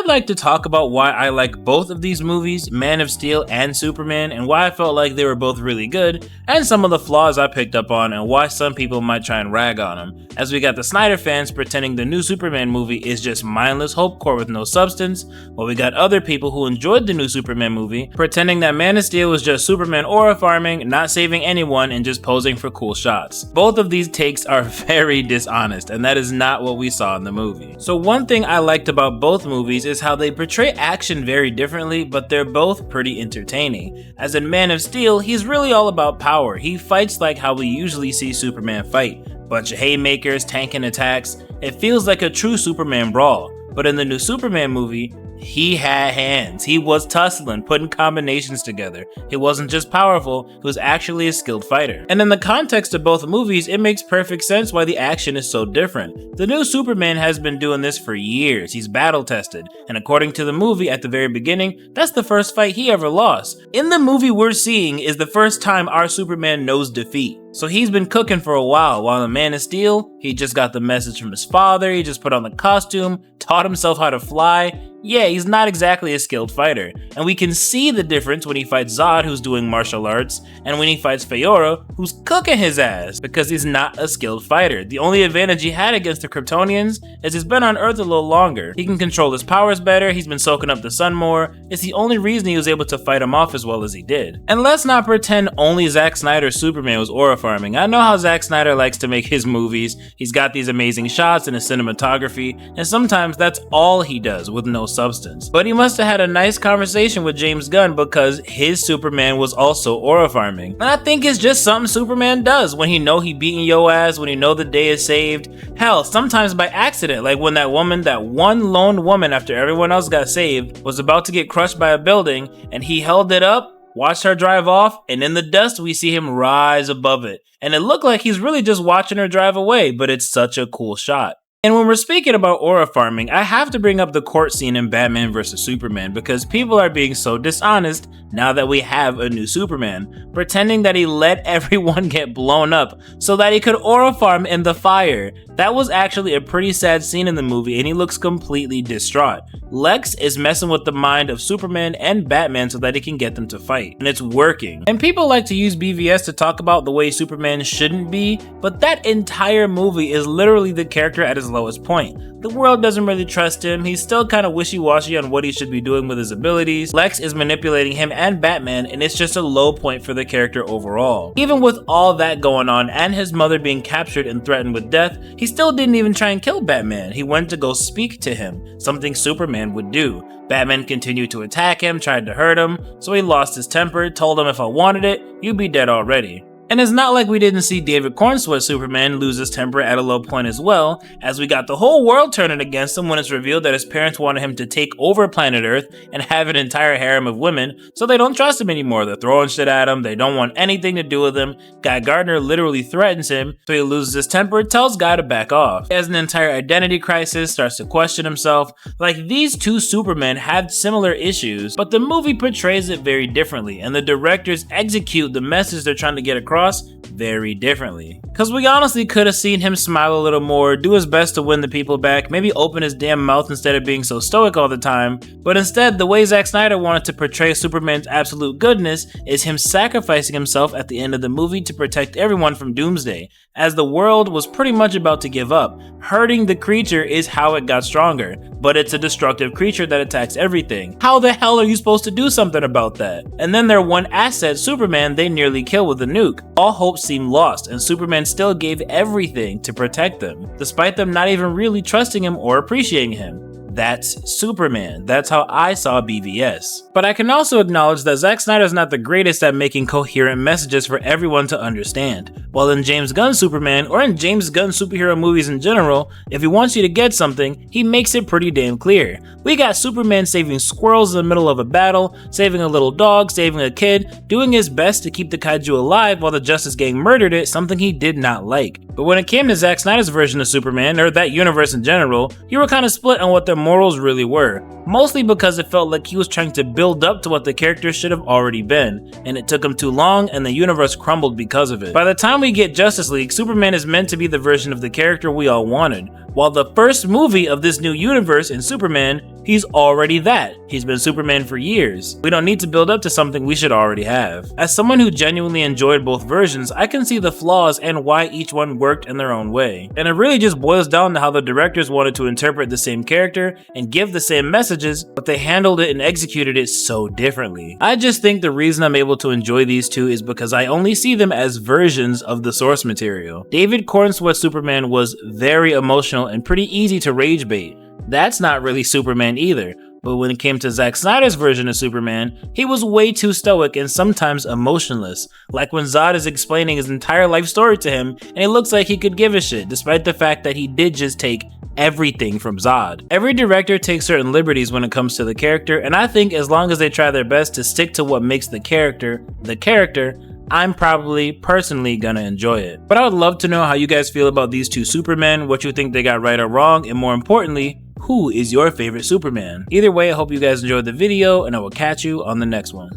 I'd like to talk about why I like both of these movies, Man of Steel and Superman, and why I felt like they were both really good, and some of the flaws I picked up on and why some people might try and rag on them, as we got the Snyder fans pretending the new Superman movie is just mindless hopecore with no substance, while we got other people who enjoyed the new Superman movie pretending that Man of Steel was just Superman aura farming, not saving anyone, and just posing for cool shots. Both of these takes are very dishonest, and that is not what we saw in the movie. So one thing I liked about both movies is how they portray action very differently, but they're both pretty entertaining. As in Man of Steel, he's really all about power. He fights like how we usually see Superman fight. Bunch of haymakers, tanking attacks. It feels like a true Superman brawl. But in the new Superman movie, he had hands. He was tussling, putting combinations together. He wasn't just powerful, he was actually a skilled fighter. And in the context of both movies, it makes perfect sense why the action is so different. The new Superman has been doing this for years. He's battle tested. And according to the movie at the very beginning, that's the first fight he ever lost. In the movie we're seeing is the first time our Superman knows defeat. So he's been cooking for a while in Man of Steel, he just got the message from his father, he just put on the costume, taught himself how to fly. Yeah, he's not exactly a skilled fighter. And we can see the difference when he fights Zod, who's doing martial arts, and when he fights Feora, who's cooking his ass, because he's not a skilled fighter. The only advantage he had against the Kryptonians is he's been on Earth a little longer. He can control his powers better, he's been soaking up the sun more. It's the only reason he was able to fight him off as well as he did. And let's not pretend only Zack Snyder's Superman was aura farming. I know how Zack Snyder likes to make his movies. He's got these amazing shots and his cinematography, and sometimes that's all he does with no substance. But he must have had a nice conversation with James Gunn because his Superman was also aura farming. And I think it's just something Superman does when he know he beating yo ass, when he know the day is saved. Hell, sometimes by accident, like when that one lone woman after everyone else got saved, was about to get crushed by a building and he held it up, watched her drive off, and in the dust we see him rise above it. And it looked like he's really just watching her drive away, but it's such a cool shot. And when we're speaking about aura farming, I have to bring up the court scene in Batman vs Superman because people are being so dishonest now that we have a new Superman, pretending that he let everyone get blown up so that he could aura farm in the fire. That was actually a pretty sad scene in the movie and he looks completely distraught. Lex is messing with the mind of Superman and Batman so that he can get them to fight, and it's working. And people like to use BVS to talk about the way Superman shouldn't be, but that entire movie is literally the character at his lowest point. The world doesn't really trust him, he's still kind of wishy-washy on what he should be doing with his abilities. Lex is manipulating him and Batman, and it's just a low point for the character overall. Even with all that going on and his mother being captured and threatened with death, he still didn't even try and kill Batman. He went to go speak to him, something Superman would do. Batman continued to attack him, tried to hurt him, so he lost his temper, told him if I wanted it, you'd be dead already. And it's not like we didn't see David Cornsweat's Superman lose his temper at a low point as well, as we got the whole world turning against him when it's revealed that his parents wanted him to take over planet Earth and have an entire harem of women, so they don't trust him anymore. They're throwing shit at him, they don't want anything to do with him. Guy Gardner literally threatens him, so he loses his temper, tells Guy to back off. He has an entire identity crisis, starts to question himself. Like, these two Supermen have similar issues, but the movie portrays it very differently, and the directors execute the message they're trying to get across very differently. Cause we honestly could have seen him smile a little more, do his best to win the people back, maybe open his damn mouth instead of being so stoic all the time, but instead the way Zack Snyder wanted to portray Superman's absolute goodness is him sacrificing himself at the end of the movie to protect everyone from Doomsday, as the world was pretty much about to give up. Hurting the creature is how it got stronger, but it's a destructive creature that attacks everything. How the hell are you supposed to do something about that? And then their one asset, Superman, they nearly kill with a nuke. All hope seemed lost, and Superman still gave everything to protect them, despite them not even really trusting him or appreciating him. That's Superman. That's how I saw BVS. But I can also acknowledge that Zack Snyder's not the greatest at making coherent messages for everyone to understand. While in James Gunn's Superman, or in James Gunn superhero movies in general, if he wants you to get something, he makes it pretty damn clear. We got Superman saving squirrels in the middle of a battle, saving a little dog, saving a kid, doing his best to keep the kaiju alive while the Justice Gang murdered it, something he did not like. But when it came to Zack Snyder's version of Superman, or that universe in general, you were kind of split on what their morals really were. Mostly because it felt like he was trying to build up to what the character should have already been, and it took him too long and the universe crumbled because of it. By the time we get Justice League, Superman is meant to be the version of the character we all wanted. While the first movie of this new universe in Superman, He's already that. He's been Superman for years. We don't need to build up to something we should already have. As someone who genuinely enjoyed both versions, I can see the flaws and why each one worked in their own way. And it really just boils down to how the directors wanted to interpret the same character and give the same messages, but they handled it and executed it so differently. I just think the reason I'm able to enjoy these two is because I only see them as versions of the source material. David Cornsweet's Superman was very emotional and pretty easy to rage bait. That's not really Superman either. But when it came to Zack Snyder's version of Superman, he was way too stoic and sometimes emotionless, like when Zod is explaining his entire life story to him and it looks like he could give a shit, despite the fact that he did just take everything from Zod. Every director takes certain liberties when it comes to the character, and I think as long as they try their best to stick to what makes the character, I'm probably personally gonna enjoy it. But I would love to know how you guys feel about these two Supermen, what you think they got right or wrong, and more importantly, who is your favorite Superman? Either way, I hope you guys enjoyed the video, and I will catch you on the next one.